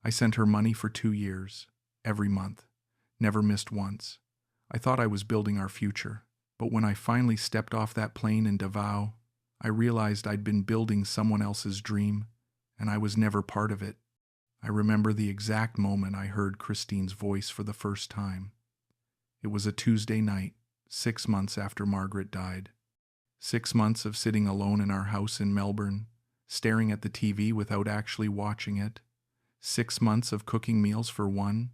I sent her money for 2 years, every month, never missed once. I thought I was building our future, but when I finally stepped off that plane in Davao, I realized I'd been building someone else's dream, and I was never part of it. I remember the exact moment I heard Kristine's voice for the first time. It was a Tuesday night, 6 months after Margaret died. 6 months of sitting alone in our house in Melbourne, staring at the TV without actually watching it. 6 months of cooking meals for one.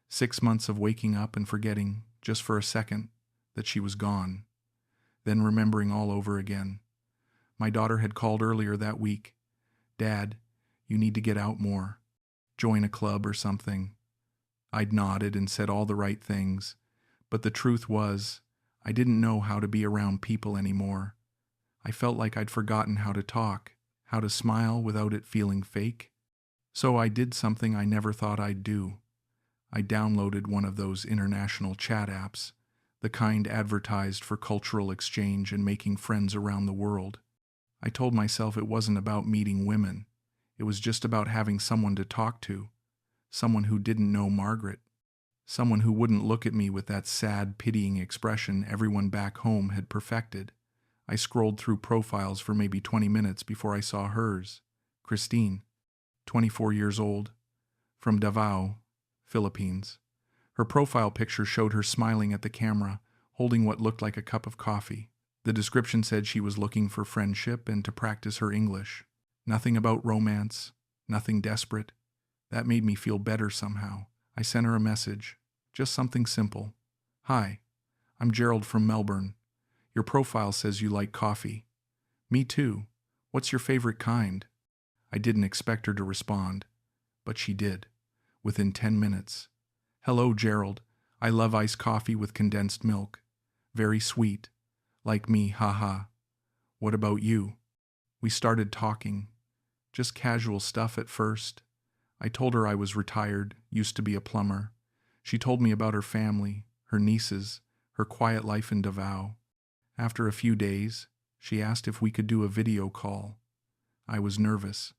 6 months of waking up and forgetting, just for a second, that she was gone. Then remembering all over again. My daughter had called earlier that week. "Dad, you need to get out more. Join a club or something." I'd nodded and said all the right things, but the truth was, I didn't know how to be around people anymore. I felt like I'd forgotten how to talk, how to smile without it feeling fake. So I did something I never thought I'd do. I downloaded one of those international chat apps, the kind advertised for cultural exchange and making friends around the world. I told myself it wasn't about meeting women. It was just about having someone to talk to, someone who didn't know Margaret, someone who wouldn't look at me with that sad, pitying expression everyone back home had perfected. I scrolled through profiles for maybe 20 minutes before I saw hers. Kristine, 24 years old, from Davao, Philippines. Her profile picture showed her smiling at the camera, holding what looked like a cup of coffee. The description said she was looking for friendship and to practice her English. Nothing about romance, nothing desperate. That made me feel better somehow. I sent her a message, just something simple. "Hi, I'm Gerald from Melbourne. Your profile says you like coffee. Me too. What's your favorite kind?" I didn't expect her to respond, but she did, within 10 minutes. "Hello, Gerald. I love iced coffee with condensed milk. Very sweet. Like me, haha. What about you?" We started talking. Just casual stuff at first. I told her I was retired, used to be a plumber. She told me about her family, her nieces, her quiet life in Davao. After a few days, she asked if we could do a video call. I was nervous.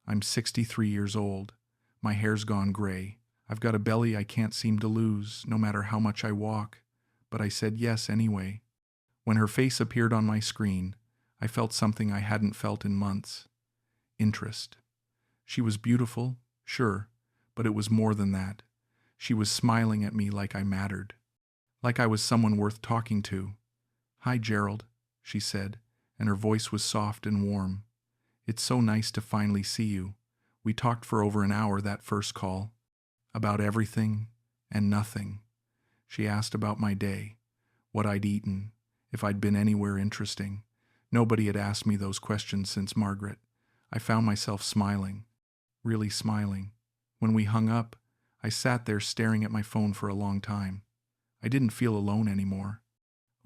I'm 63 years old. My hair's gone gray. I've got a belly I can't seem to lose, no matter how much I walk. But I said yes anyway. When her face appeared on my screen, I felt something I hadn't felt in months. Interest. She was beautiful, sure, but it was more than that. She was smiling at me like I mattered, like I was someone worth talking to. "Hi, Gerald," she said, and her voice was soft and warm. "It's so nice to finally see you. We talked for over an hour that first call, about everything and nothing." She asked about my day, what I'd eaten, if I'd been anywhere interesting. Nobody had asked me those questions since Margaret. I found myself smiling, really smiling. When we hung up, I sat there staring at my phone for a long time. I didn't feel alone anymore.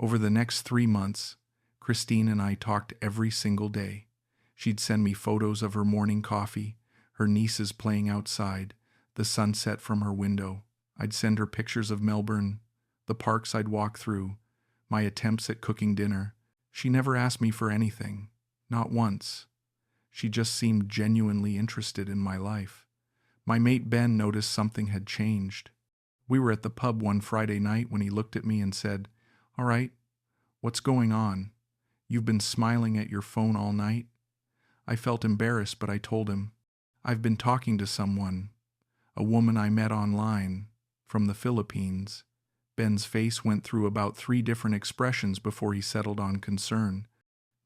Over the next 3 months, Kristine and I talked every single day. She'd send me photos of her morning coffee, her nieces playing outside, the sunset from her window. I'd send her pictures of Melbourne, the parks I'd walk through, my attempts at cooking dinner. She never asked me for anything, not once. She just seemed genuinely interested in my life. My mate Ben noticed something had changed. We were at the pub one Friday night when he looked at me and said, "All right, what's going on? You've been smiling at your phone all night?" I felt embarrassed, but I told him, "I've been talking to someone, a woman I met online, from the Philippines." Ben's face went through about 3 different expressions before he settled on concern.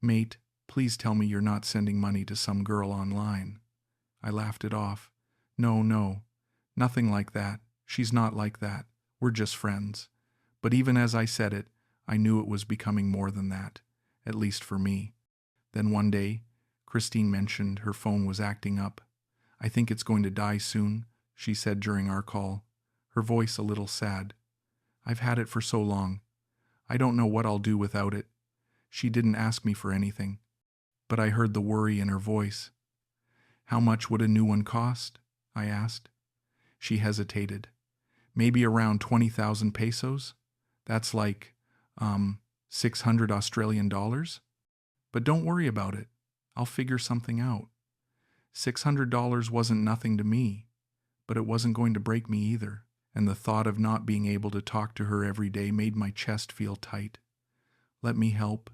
"Mate, please tell me you're not sending money to some girl online." I laughed it off. No, nothing like that. She's not like that. We're just friends." But even as I said it, I knew it was becoming more than that, at least for me. Then one day, Kristine mentioned her phone was acting up. "I think it's going to die soon," she said during our call, her voice a little sad. "I've had it for so long. I don't know what I'll do without it." She didn't ask me for anything, but I heard the worry in her voice. "How much would a new one cost?" I asked. She hesitated. "Maybe around 20,000 pesos? That's like, 600 Australian dollars? But don't worry about it. I'll figure something out." $600 wasn't nothing to me. but it wasn't going to break me either, and the thought of not being able to talk to her every day made my chest feel tight. "Let me help,"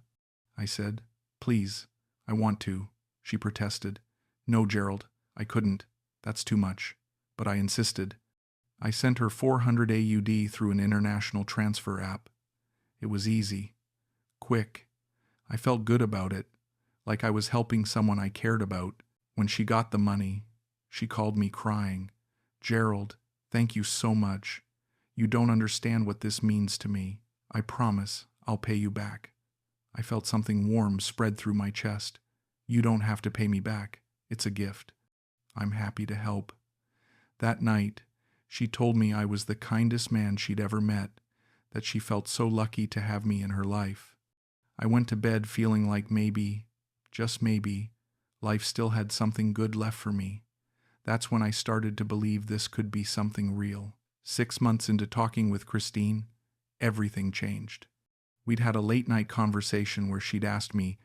I said. "Please, I want to," she protested. "No, Gerald, I couldn't. That's too much." But I insisted. I sent her 400 AUD through an international transfer app. It was easy, quick. I felt good about it, like I was helping someone I cared about. When she got the money, she called me crying. "Gerald, thank you so much. You don't understand what this means to me. I promise I'll pay you back." I felt something warm spread through my chest. "You don't have to pay me back. It's a gift. I'm happy to help." That night, she told me I was the kindest man she'd ever met, that she felt so lucky to have me in her life. I went to bed feeling like maybe, just maybe, life still had something good left for me. That's when I started to believe this could be something real. 6 months into talking with Kristine, everything changed. We'd had a late-night conversation where she'd asked me,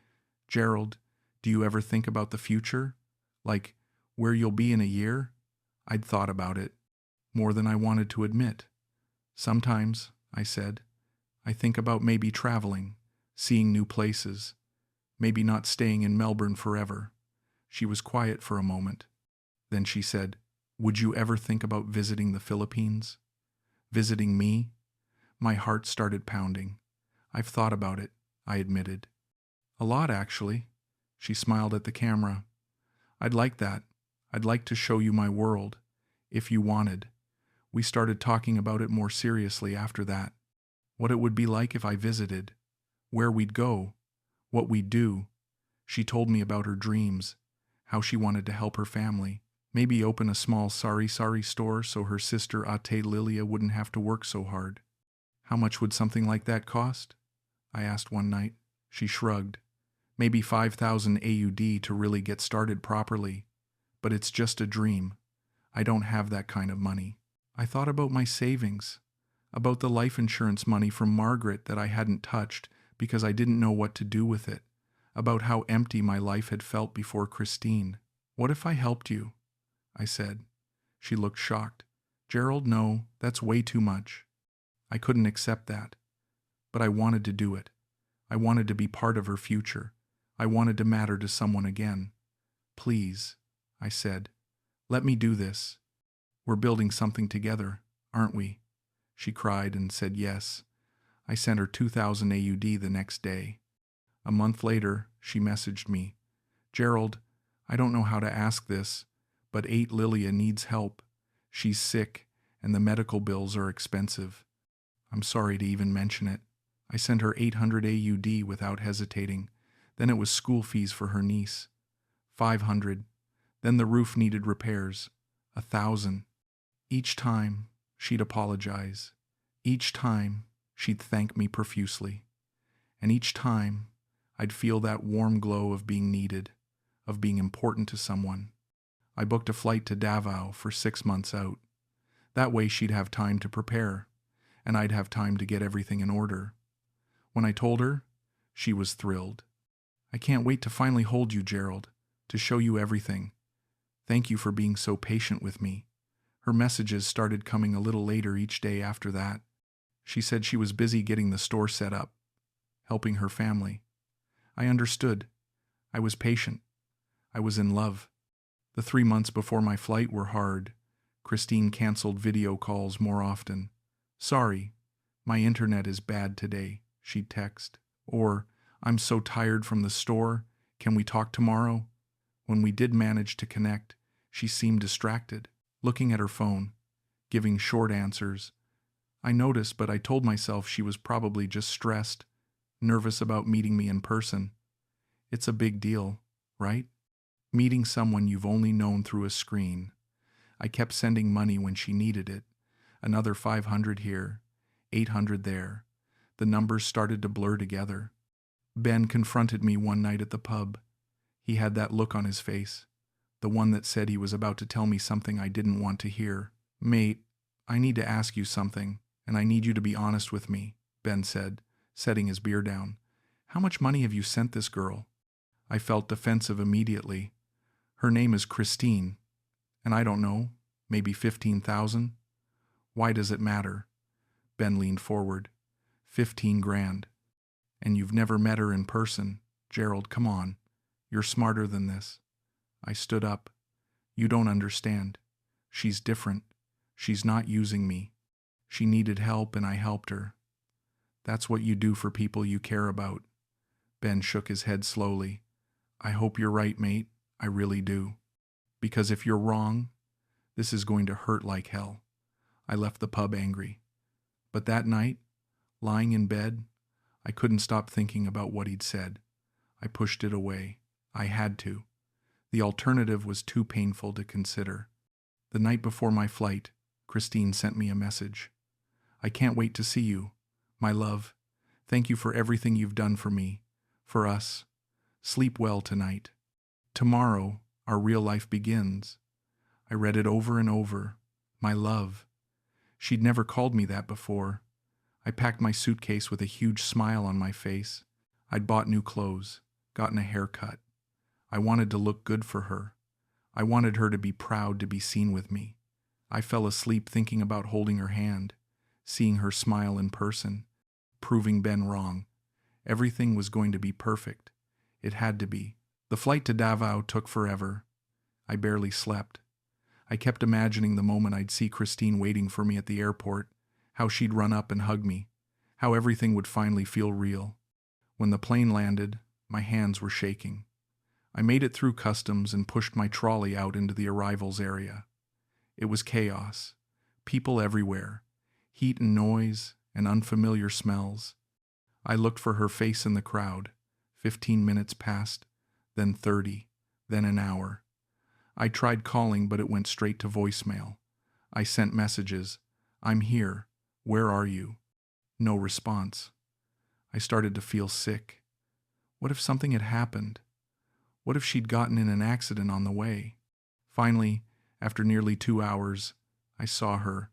"Gerald, do you ever think about the future? Like, where you'll be in a year?" I'd thought about it, more than I wanted to admit. "Sometimes," I said, "I think about maybe traveling, seeing new places, maybe not staying in Melbourne forever." She was quiet for a moment. Then she said, "Would you ever think about visiting the Philippines? Visiting me?" My heart started pounding. "I've thought about it," I admitted. "A lot, actually." She smiled at the camera. "I'd like that. I'd like to show you my world, if you wanted." We started talking about it more seriously after that. What it would be like if I visited, where we'd go, what we'd do. She told me about her dreams, how she wanted to help her family, maybe open a small sari-sari store so her sister Ate Lilia wouldn't have to work so hard. "How much would something like that cost?" I asked one night. She shrugged. "Maybe 5,000 AUD to really get started properly. But it's just a dream. I don't have that kind of money." I thought about my savings, about the life insurance money from Margaret that I hadn't touched because I didn't know what to do with it, about how empty my life had felt before Kristine. "What if I helped you?" I said. She looked shocked. "Gerald, no, that's way too much." I couldn't accept that. But I wanted to do it. I wanted to be part of her future. I wanted to matter to someone again. "Please," I said, "let me do this. We're building something together, aren't we?" She cried and said yes. I sent her 2,000 AUD the next day. A month later, she messaged me, "Gerald, I don't know how to ask this, but 8 Lilia needs help. She's sick, and the medical bills are expensive." I'm sorry to even mention it. I sent her 800 AUD without hesitating. Then it was school fees for her niece. 500. Then the roof needed repairs. 1,000. Each time, she'd apologize. Each time, she'd thank me profusely. And each time, I'd feel that warm glow of being needed, of being important to someone. I booked a flight to Davao for 6 months out. That way she'd have time to prepare, and I'd have time to get everything in order. When I told her, she was thrilled. "I can't wait to finally hold you, Gerald, to show you everything. Thank you for being so patient with me." Her messages started coming a little later each day after that. She said she was busy getting the store set up, helping her family. I understood. I was patient. I was in love. The 3 months before my flight were hard. Kristine canceled video calls more often. "Sorry, my internet is bad today," she'd text. Or, "I'm so tired from the store. Can we talk tomorrow?" When we did manage to connect, she seemed distracted, looking at her phone, giving short answers. I noticed, but I told myself she was probably just stressed, nervous about meeting me in person. It's a big deal, right? Meeting someone you've only known through a screen. I kept sending money when she needed it. Another 500 here, 800 there. The numbers started to blur together. Ben confronted me one night at the pub. He had that look on his face, the one that said he was about to tell me something I didn't want to hear. "Mate, I need to ask you something, and I need you to be honest with me," Ben said, setting his beer down. "How much money have you sent this girl?" I felt defensive immediately. Her name is Kristine, and I don't know, Maybe 15,000? Why does it matter? Ben leaned forward. 15 grand. And you've never met her in person. Gerald, come on. You're smarter than this. I stood up. You don't understand. She's different. She's not using me. She needed help and I helped her. That's what you do for people you care about. Ben shook his head slowly. I hope you're right, mate. I really do. Because if you're wrong, this is going to hurt like hell. I left the pub angry. But that night, lying in bed, I couldn't stop thinking about what he'd said. I pushed it away. I had to. The alternative was too painful to consider. The night before my flight, Kristine sent me a message. I can't wait to see you. My love, thank you for everything you've done for me, for us. Sleep well tonight. Tomorrow, our real life begins. I read it over and over. My love. She'd never called me that before. I packed my suitcase with a huge smile on my face. I'd bought new clothes, gotten a haircut. I wanted to look good for her. I wanted her to be proud to be seen with me. I fell asleep thinking about holding her hand, seeing her smile in person, proving Ben wrong. Everything was going to be perfect. It had to be. The flight to Davao took forever. I barely slept. I kept imagining the moment I'd see Kristine waiting for me at the airport, how she'd run up and hug me, how everything would finally feel real. When the plane landed, my hands were shaking. I made it through customs and pushed my trolley out into the arrivals area. It was chaos. People everywhere. Heat and noise and unfamiliar smells. I looked for her face in the crowd. 15 minutes passed, then 30, then an hour. I tried calling, but it went straight to voicemail. I sent messages. I'm here. Where are you? No response. I started to feel sick. What if something had happened? What if she'd gotten in an accident on the way? Finally, after nearly 2 hours, I saw her.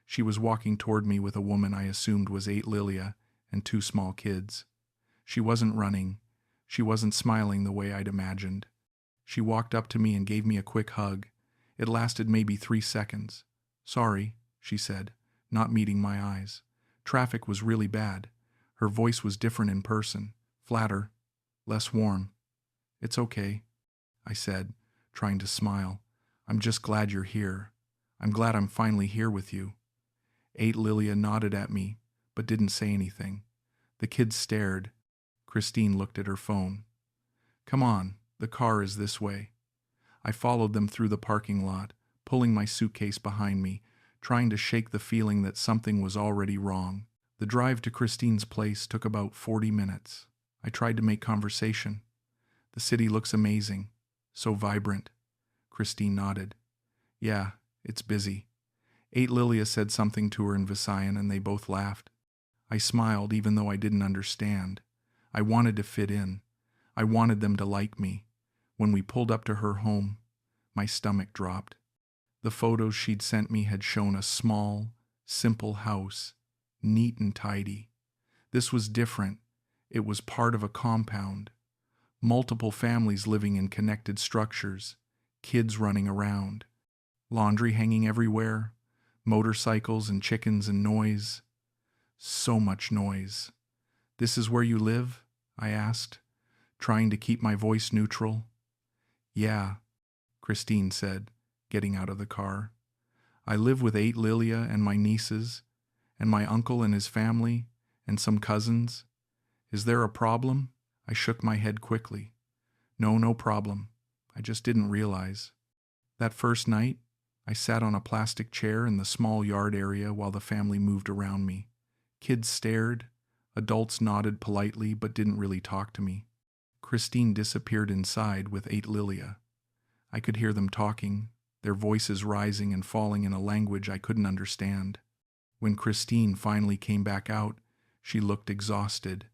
She was walking toward me with a woman I assumed was 8 Lilia and 2 small kids. She wasn't running. She wasn't smiling the way I'd imagined. She walked up to me and gave me a quick hug. It lasted maybe 3 seconds. Sorry, she said, not meeting my eyes. Traffic was really bad. Her voice was different in person, flatter, less warm. It's okay, I said, trying to smile. I'm just glad you're here. I'm glad I'm finally here with you. 8 Lilia nodded at me, but didn't say anything. The kids stared. Kristine looked at her phone. Come on, the car is this way. I followed them through the parking lot, pulling my suitcase behind me, trying to shake the feeling that something was already wrong. The drive to Kristine's place took about 40 minutes. I tried to make conversation. The city looks amazing, so vibrant. Kristine nodded. Yeah, it's busy. 8 Lilia said something to her in Visayan and they both laughed. I smiled even though I didn't understand. I wanted to fit in. I wanted them to like me. When we pulled up to her home, my stomach dropped. The photos she'd sent me had shown a small, simple house, neat and tidy. This was different. It was part of a compound. Multiple families living in connected structures, kids running around, laundry hanging everywhere, motorcycles and chickens and noise. So much noise. This is where you live? I asked, trying to keep my voice neutral. Yeah, Kristine said, getting out of the car. I live with 8 Lilia and my nieces, and my uncle and his family, and some cousins. Is there a problem? I shook my head quickly. No problem. I just didn't realize. That first night, I sat on a plastic chair in the small yard area while the family moved around me. Kids stared. Adults nodded politely but didn't really talk to me. Kristine disappeared inside with 8 Lilia. I could hear them talking, their voices rising and falling in a language I couldn't understand. When Kristine finally came back out, she looked exhausted.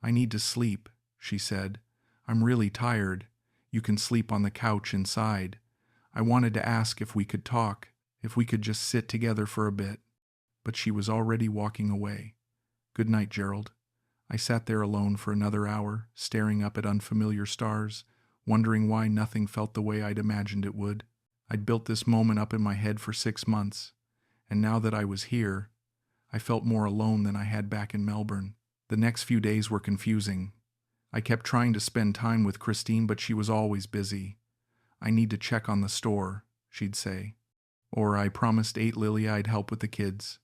I need to sleep, she said. I'm really tired. You can sleep on the couch inside. I wanted to ask if we could talk, if we could just sit together for a bit. But she was already walking away. Good night, Gerald. I sat there alone for another hour, staring up at unfamiliar stars, wondering why nothing felt the way I'd imagined it would. I'd built this moment up in my head for 6 months, and now that I was here, I felt more alone than I had back in Melbourne. The next few days were confusing. I kept trying to spend time with Kristine, but she was always busy. "I need to check on the store," she'd say. Or I promised Aunt Lily I'd help with the kids.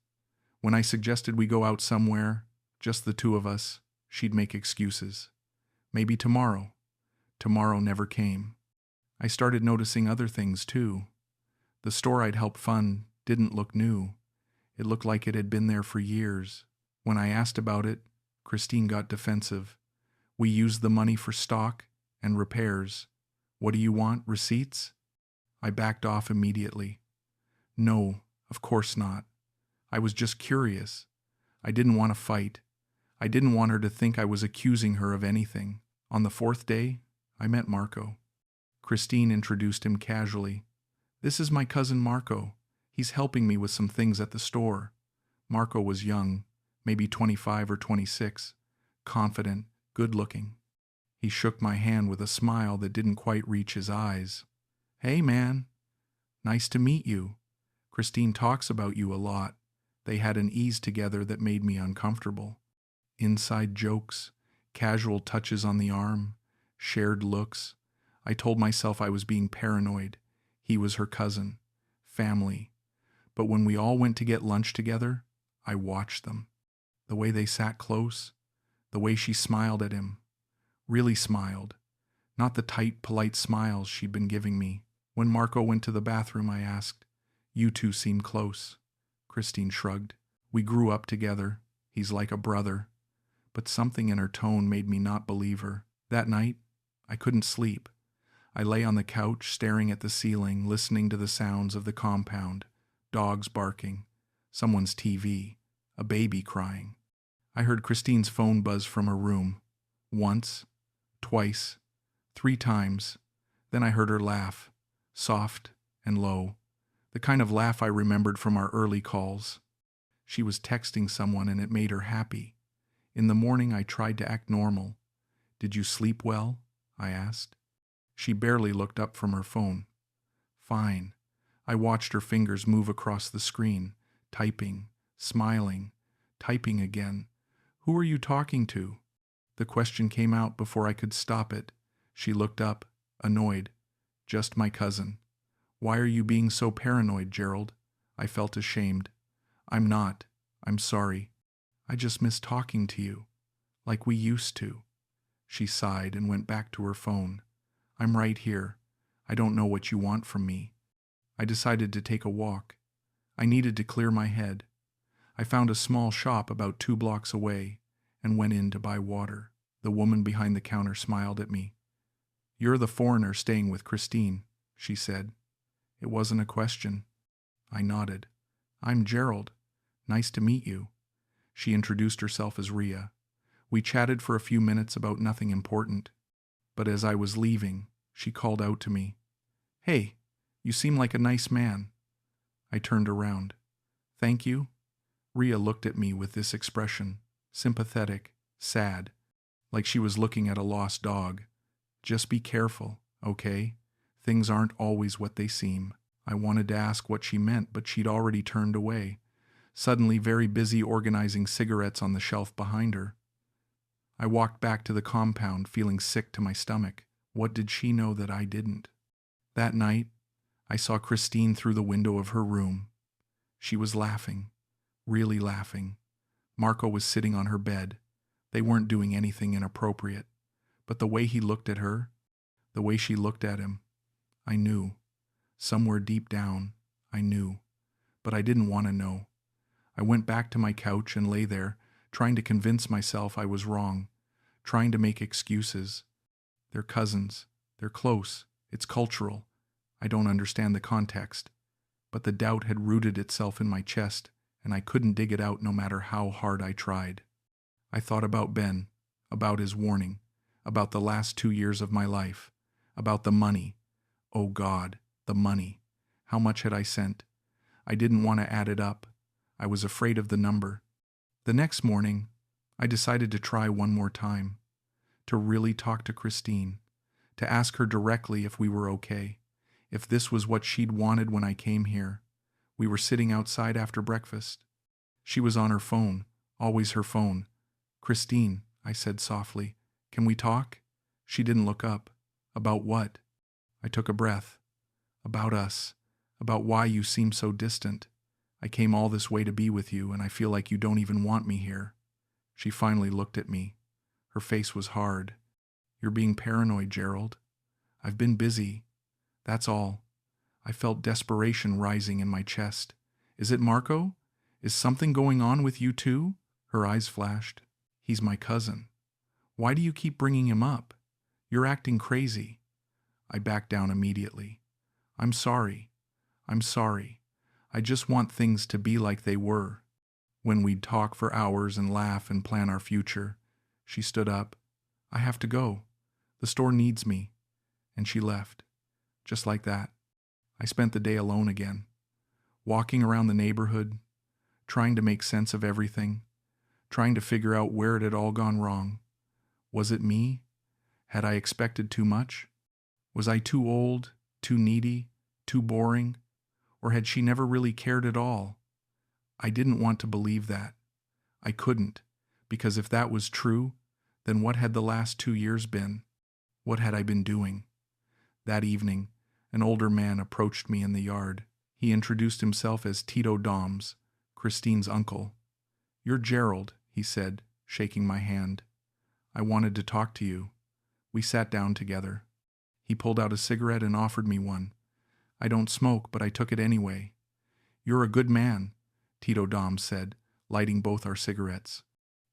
When I suggested we go out somewhere, just the two of us, she'd make excuses. Maybe tomorrow. Tomorrow never came. I started noticing other things too. The store I'd helped fund didn't look new. It looked like it had been there for years. When I asked about it, Kristine got defensive. "We used the money for stock and repairs. What do you want, receipts?" I backed off immediately. "No, of course not. I was just curious. I didn't want to fight. I didn't want her to think I was accusing her of anything." On the fourth day, I met Marco. Kristine introduced him casually. "This is my cousin Marco. He's helping me with some things at the store." Marco was young, maybe 25 or 26, confident, good-looking. He shook my hand with a smile that didn't quite reach his eyes. "Hey, man. Nice to meet you. Kristine talks about you a lot." They had an ease together that made me uncomfortable. Inside jokes, casual touches on the arm, shared looks. I told myself I was being paranoid. He was her cousin. Family. But when we all went to get lunch together, I watched them. The way they sat close, the way she smiled at him. Really smiled. Not the tight, polite smiles she'd been giving me. When Marco went to the bathroom, I asked, "You two seem close." Kristine shrugged. "We grew up together. He's like a brother." But something in her tone made me not believe her. That night, I couldn't sleep. I lay on the couch, staring at the ceiling, listening to the sounds of the compound. Dogs barking. Someone's TV. A baby crying. I heard Kristine's phone buzz from her room. Once. Twice. 3 times. Then I heard her laugh. Soft and low. The kind of laugh I remembered from our early calls. She was texting someone and it made her happy. In the morning I tried to act normal. "Did you sleep well?" I asked. She barely looked up from her phone. "Fine." I watched her fingers move across the screen, typing, smiling, typing again. "Who are you talking to?" The question came out before I could stop it. She looked up, annoyed. "Just my cousin." "Why are you being so paranoid, Gerald?" I felt ashamed. "I'm not. I'm sorry. I just miss talking to you. Like we used to." She sighed and went back to her phone. "I'm right here. I don't know what you want from me." I decided to take a walk. I needed to clear my head. I found a small shop about 2 blocks away and went in to buy water. The woman behind the counter smiled at me. "You're the foreigner staying with Kristine," she said. It wasn't a question. I nodded. "I'm Gerald. Nice to meet you." She introduced herself as Ria. We chatted for a few minutes about nothing important. But as I was leaving, she called out to me, "Hey, you seem like a nice man." I turned around. "Thank you." Ria looked at me with this expression, sympathetic, sad, like she was looking at a lost dog. "Just be careful, okay? Things aren't always what they seem." I wanted to ask what she meant, but she'd already turned away, suddenly very busy organizing cigarettes on the shelf behind her. I walked back to the compound, feeling sick to my stomach. What did she know that I didn't? That night, I saw Kristine through the window of her room. She was laughing, really laughing. Marco was sitting on her bed. They weren't doing anything inappropriate. But the way he looked at her, the way she looked at him, I knew. Somewhere deep down, I knew. But I didn't want to know. I went back to my couch and lay there, trying to convince myself I was wrong, trying to make excuses. They're cousins. They're close. It's cultural. I don't understand the context. But the doubt had rooted itself in my chest, and I couldn't dig it out no matter how hard I tried. I thought about Ben, about his warning, about the last 2 years of my life, about the money. Oh God, the money. How much had I sent? I didn't want to add it up. I was afraid of the number. The next morning, I decided to try one more time, to really talk to Kristine, to ask her directly if we were okay. If this was what she'd wanted when I came here. We were sitting outside after breakfast. She was on her phone, always her phone. "Kristine," I said softly, "can we talk?" She didn't look up. "About what?" I took a breath. "About us. About why you seem so distant. I came all this way to be with you, and I feel like you don't even want me here." She finally looked at me. Her face was hard. "You're being paranoid, Gerald. I've been busy. That's all." I felt desperation rising in my chest. "Is it Marco? Is something going on with you too?" Her eyes flashed. "He's my cousin. Why do you keep bringing him up? You're acting crazy." I backed down immediately. "I'm sorry. I'm sorry. I just want things to be like they were. When we'd talk for hours and laugh and plan our future." She stood up. "I have to go. The store needs me." And she left. Just like that. I spent the day alone again, walking around the neighborhood, trying to make sense of everything, trying to figure out where it had all gone wrong. Was it me? Had I expected too much? Was I too old, too needy, too boring? Or had she never really cared at all? I didn't want to believe that. I couldn't, because if that was true, then what had the last 2 years been? What had I been doing? That evening, an older man approached me in the yard. He introduced himself as Tito Doms, Kristine's uncle. "You're Gerald," he said, shaking my hand. "I wanted to talk to you." We sat down together. He pulled out a cigarette and offered me one. I don't smoke, but I took it anyway. "You're a good man," Tito Doms said, lighting both our cigarettes.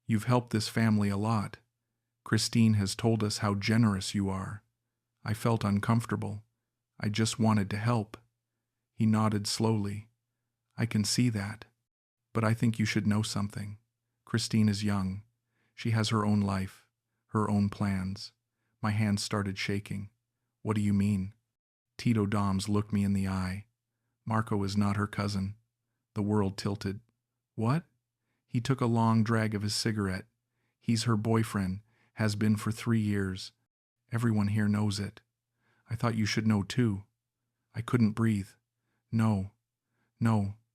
"You've helped this family a lot. Kristine has told us how generous you are." I felt uncomfortable. I just wanted to help. He nodded slowly. "I can see that. But I think you should know something. Kristine is young. She has her own life, her own plans." My hands started shaking. "What do you mean?" Tito Doms looked me in the eye. "Marco is not her cousin." The world tilted. "What?" He took a long drag of his cigarette. "He's her boyfriend, has been for 3 years. Everyone here knows it. I thought you should know too." I couldn't breathe. No,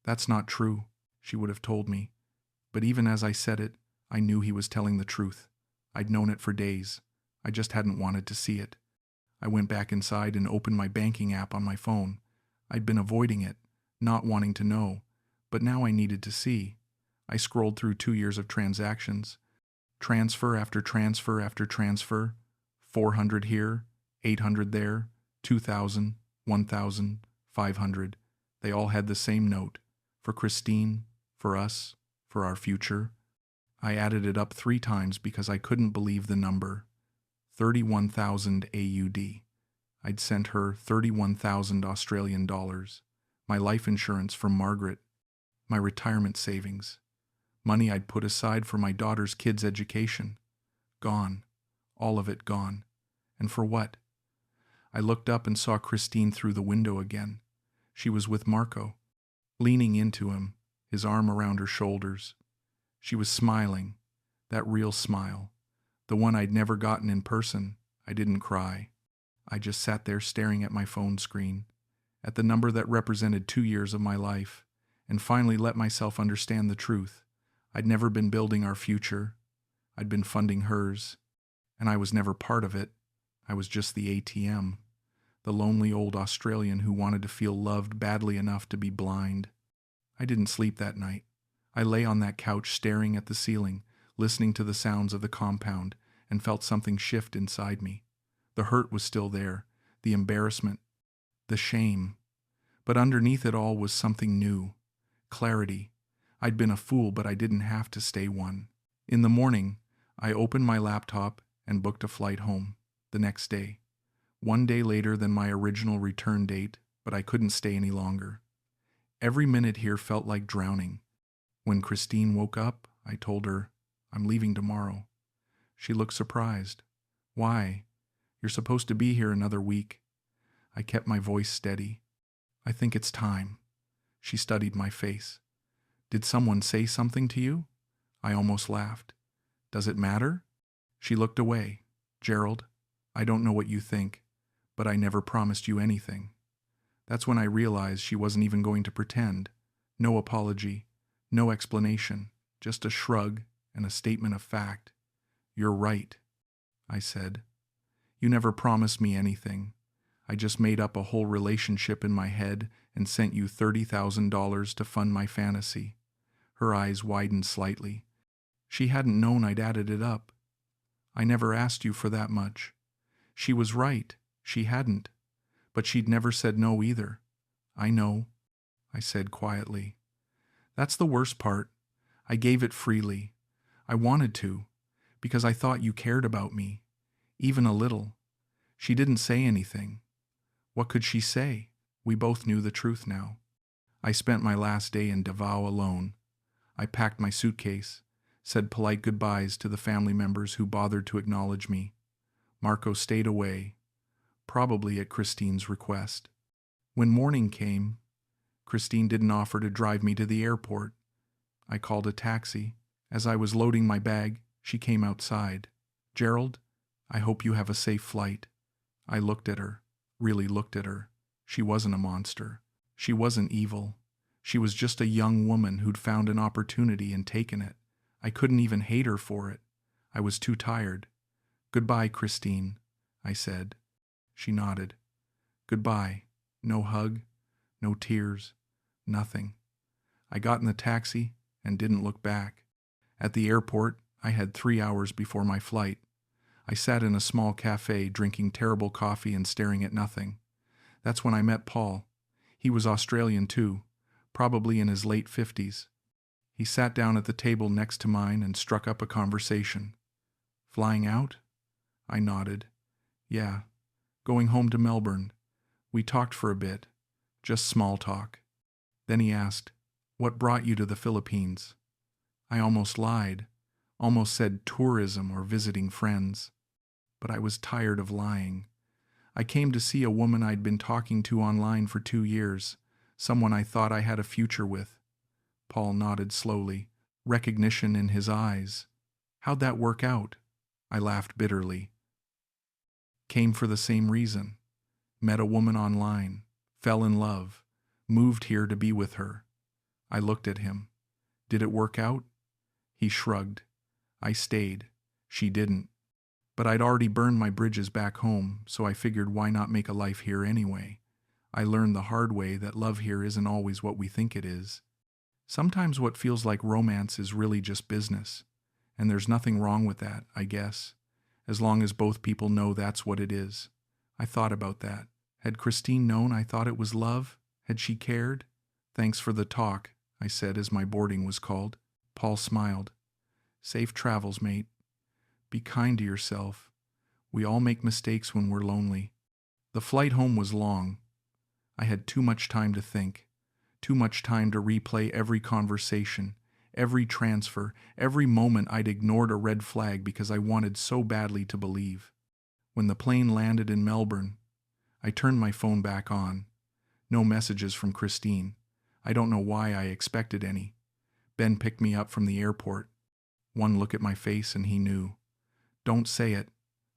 that's not true," she would have told me. But even as I said it, I knew he was telling the truth. I'd known it for days. I just hadn't wanted to see it. I went back inside and opened my banking app on my phone. I'd been avoiding it, not wanting to know, but now I needed to see. I scrolled through 2 years of transactions. Transfer after transfer after transfer. 400 here, 800 there, 2,000, 1,000, 500. They all had the same note. For Kristine, for us, for our future. I added it up 3 times because I couldn't believe the number. 31,000 AUD. I'd sent her 31,000 Australian dollars. My life insurance from Margaret. My retirement savings. Money I'd put aside for my daughter's kids' education. Gone. All of it gone. And for what? I looked up and saw Kristine through the window again. She was with Marco, leaning into him, his arm around her shoulders. She was smiling, that real smile, the one I'd never gotten in person. I didn't cry. I just sat there staring at my phone screen, at the number that represented 2 years of my life, and finally let myself understand the truth. I'd never been building our future. I'd been funding hers, and I was never part of it. I was just the ATM, the lonely old Australian who wanted to feel loved badly enough to be blind. I didn't sleep that night. I lay on that couch staring at the ceiling, listening to the sounds of the compound, and felt something shift inside me. The hurt was still there, the embarrassment, the shame. But underneath it all was something new. Clarity. I'd been a fool, but I didn't have to stay one. In the morning, I opened my laptop and booked a flight home. The next day. 1 day later than my original return date, but I couldn't stay any longer. Every minute here felt like drowning. When Kristine woke up, I told her, "I'm leaving tomorrow." She looked surprised. "Why? You're supposed to be here another week." I kept my voice steady. "I think it's time." She studied my face. "Did someone say something to you?" I almost laughed. "Does it matter?" She looked away. "Gerald, I don't know what you think, but I never promised you anything." That's when I realized she wasn't even going to pretend. No apology, no explanation, just a shrug and a statement of fact. "You're right," I said. "You never promised me anything. I just made up a whole relationship in my head and sent you $30,000 to fund my fantasy." Her eyes widened slightly. She hadn't known I'd added it up. "I never asked you for that much." She was right. She hadn't. But she'd never said no either. "I know," I said quietly. "That's the worst part. I gave it freely. I wanted to, because I thought you cared about me. Even a little." She didn't say anything. What could she say? We both knew the truth now. I spent my last day in Davao alone. I packed my suitcase, said polite goodbyes to the family members who bothered to acknowledge me. Marco stayed away, probably at Kristine's request. When morning came, Kristine didn't offer to drive me to the airport. I called a taxi. As I was loading my bag, she came outside. "Gerald, I hope you have a safe flight." I looked at her, really looked at her. She wasn't a monster. She wasn't evil. She was just a young woman who'd found an opportunity and taken it. I couldn't even hate her for it. I was too tired. "Goodbye, Kristine," I said. She nodded. "Goodbye." No hug, no tears, nothing. I got in the taxi and didn't look back. At the airport, I had 3 hours before my flight. I sat in a small cafe drinking terrible coffee and staring at nothing. That's when I met Paul. He was Australian too, probably in his late 50s. He sat down at the table next to mine and struck up a conversation. "Flying out?" I nodded. "Yeah, going home to Melbourne." We talked for a bit, just small talk. Then he asked, "What brought you to the Philippines?" I almost lied, almost said tourism or visiting friends. But I was tired of lying. I came to see a woman I'd been talking to online for 2 years, someone I thought I had a future with. Paul nodded slowly, recognition in his eyes. "How'd that work out?" I laughed bitterly. "Came for the same reason. Met a woman online, fell in love, moved here to be with her." I looked at him. "Did it work out?" He shrugged. "I stayed. She didn't. But I'd already burned my bridges back home, so I figured why not make a life here anyway. I learned the hard way that love here isn't always what we think it is. Sometimes what feels like romance is really just business. And there's nothing wrong with that, I guess, as long as both people know that's what it is." I thought about that. Had Kristine known I thought it was love? Had she cared? "Thanks for the talk," I said as my boarding was called. Paul smiled. "Safe travels, mate. Be kind to yourself. We all make mistakes when we're lonely." The flight home was long. I had too much time to think, too much time to replay every conversation, every transfer, every moment I'd ignored a red flag because I wanted so badly to believe. When the plane landed in Melbourne, I turned my phone back on. No messages from Kristine. I don't know why I expected any. Ben picked me up from the airport. One look at my face and he knew. "Don't say it,"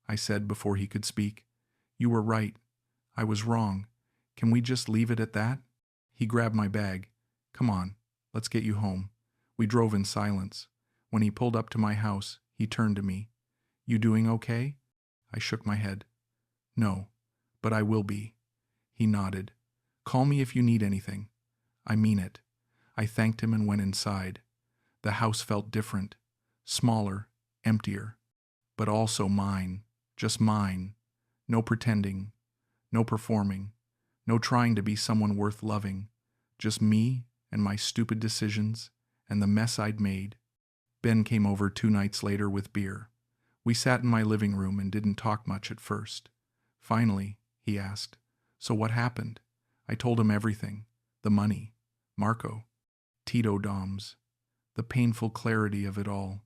I said before he could speak. "You were right. I was wrong. Can we just leave it at that?" He grabbed my bag. "Come on, let's get you home." We drove in silence. When he pulled up to my house, he turned to me. "You doing okay?" I shook my head. "No, but I will be." He nodded. "Call me if you need anything." "I mean it." I thanked him and went inside. The house felt different, smaller, emptier, but also mine, just mine. No pretending, no performing, no trying to be someone worth loving, just me and my stupid decisions and the mess I'd made. Ben came over 2 nights later with beer. We sat in my living room and didn't talk much at first. Finally, he asked, "So what happened?" I told him everything. The money, Marco, Tito Doms, the painful clarity of it all.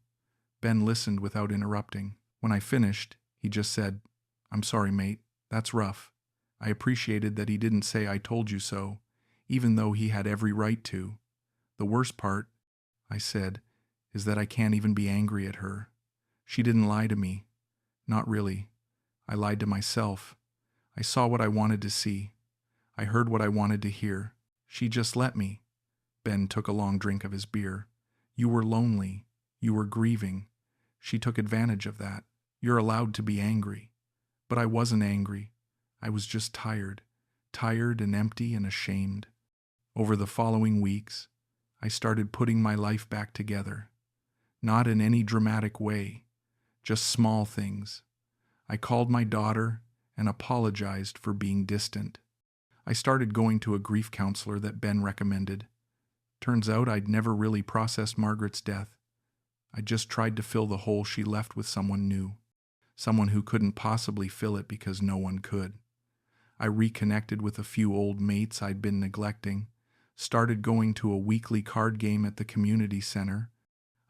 Ben listened without interrupting. When I finished, he just said, "I'm sorry, mate. That's rough." I appreciated that he didn't say "I told you so," even though he had every right to. "The worst part," I said, "is that I can't even be angry at her. She didn't lie to me. Not really. I lied to myself. I saw what I wanted to see. I heard what I wanted to hear. She just let me. Ben took a long drink of his beer. You were lonely. You were grieving. She took advantage of that. You're allowed to be angry. But I wasn't angry. I was just tired. Tired and empty and ashamed. Over the following weeks, I started putting my life back together. Not in any dramatic way, just small things. I called my daughter and apologized for being distant. I started going to a grief counselor that Ben recommended. Turns out I'd never really processed Margaret's death. I just tried to fill the hole she left with someone new. Someone who couldn't possibly fill it because no one could. I reconnected with a few old mates I'd been neglecting, started going to a weekly card game at the community center.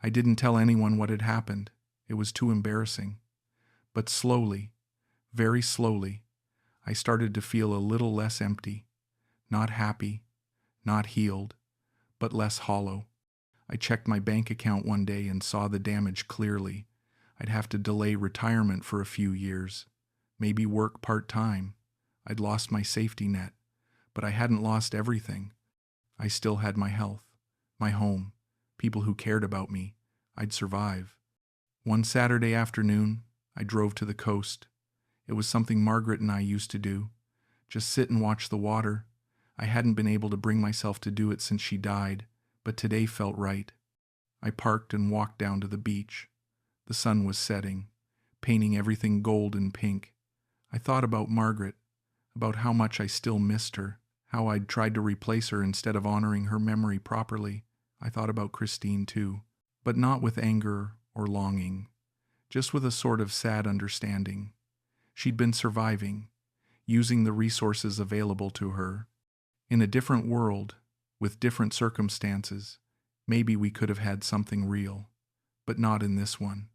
I didn't tell anyone what had happened. It was too embarrassing. But slowly, very slowly, I started to feel a little less empty, not happy, not healed, but less hollow. I checked my bank account one day and saw the damage clearly. I'd have to delay retirement for a few years, maybe work part-time. I'd lost my safety net, but I hadn't lost everything. I still had my health, my home, people who cared about me. I'd survive. One Saturday afternoon, I drove to the coast. It was something Margaret and I used to do. Just sit and watch the water. I hadn't been able to bring myself to do it since she died, but today felt right. I parked and walked down to the beach. The sun was setting, painting everything gold and pink. I thought about Margaret, about how much I still missed her, how I'd tried to replace her instead of honoring her memory properly. I thought about Kristine too, but not with anger or longing, just with a sort of sad understanding. She'd been surviving, using the resources available to her. In a different world, with different circumstances, maybe we could have had something real, but not in this one.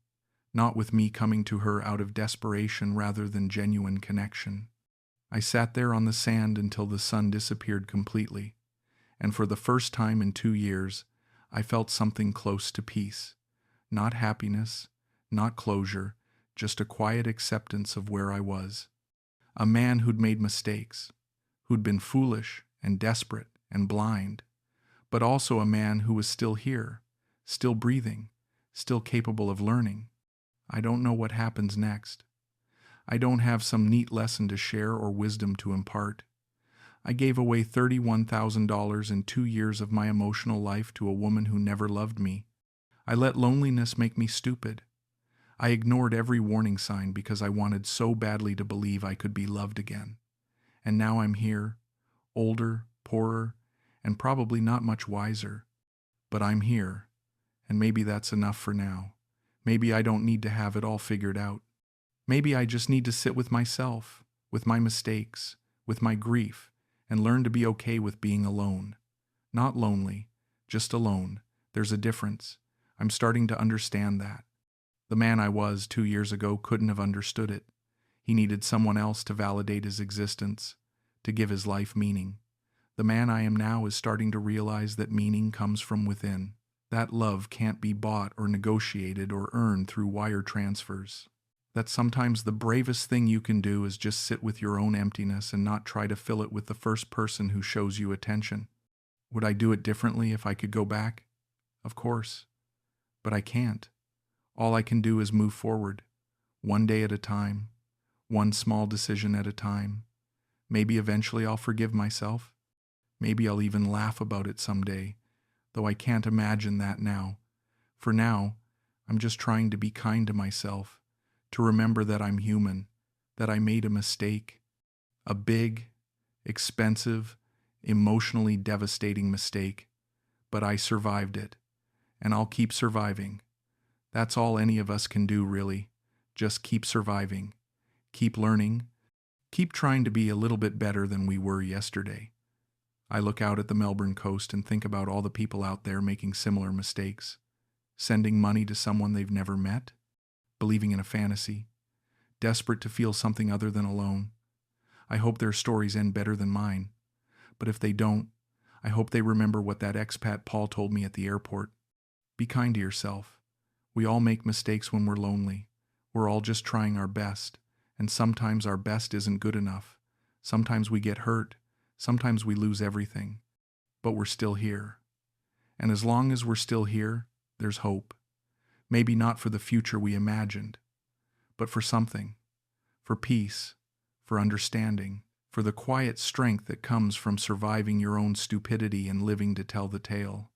Not with me coming to her out of desperation rather than genuine connection. I sat there on the sand until the sun disappeared completely, and for the first time in 2 years, I felt something close to peace. Not happiness, not closure, just a quiet acceptance of where I was. A man who'd made mistakes, who'd been foolish and desperate and blind, but also a man who was still here, still breathing, still capable of learning. I don't know what happens next. I don't have some neat lesson to share or wisdom to impart. I gave away $31,000 in 2 years of my emotional life to a woman who never loved me. I let loneliness make me stupid. I ignored every warning sign because I wanted so badly to believe I could be loved again. And now I'm here, older, poorer, and probably not much wiser. But I'm here, and maybe that's enough for now. Maybe I don't need to have it all figured out. Maybe I just need to sit with myself, with my mistakes, with my grief, and learn to be okay with being alone. Not lonely, just alone. There's a difference. I'm starting to understand that. The man I was 2 years ago couldn't have understood it. He needed someone else to validate his existence, to give his life meaning. The man I am now is starting to realize that meaning comes from within. That love can't be bought or negotiated or earned through wire transfers. That sometimes the bravest thing you can do is just sit with your own emptiness and not try to fill it with the first person who shows you attention. Would I do it differently if I could go back? Of course. But I can't. All I can do is move forward, one day at a time, one small decision at a time. Maybe eventually I'll forgive myself. Maybe I'll even laugh about it someday, though I can't imagine that now. For now, I'm just trying to be kind to myself, to remember that I'm human, that I made a mistake, a big, expensive, emotionally devastating mistake, but I survived it, and I'll keep surviving. That's all any of us can do, really. Just keep surviving, keep learning, keep trying to be a little bit better than we were yesterday. I look out at the Melbourne coast and think about all the people out there making similar mistakes, sending money to someone they've never met, believing in a fantasy, desperate to feel something other than alone. I hope their stories end better than mine, but if they don't, I hope they remember what that expat Paul told me at the airport. Be kind to yourself. We all make mistakes when we're lonely. We're all just trying our best, and sometimes our best isn't good enough. Sometimes we get hurt. Sometimes we lose everything, but we're still here. And as long as we're still here, there's hope. Maybe not for the future we imagined, but for something. For peace, for understanding, for the quiet strength that comes from surviving your own stupidity and living to tell the tale.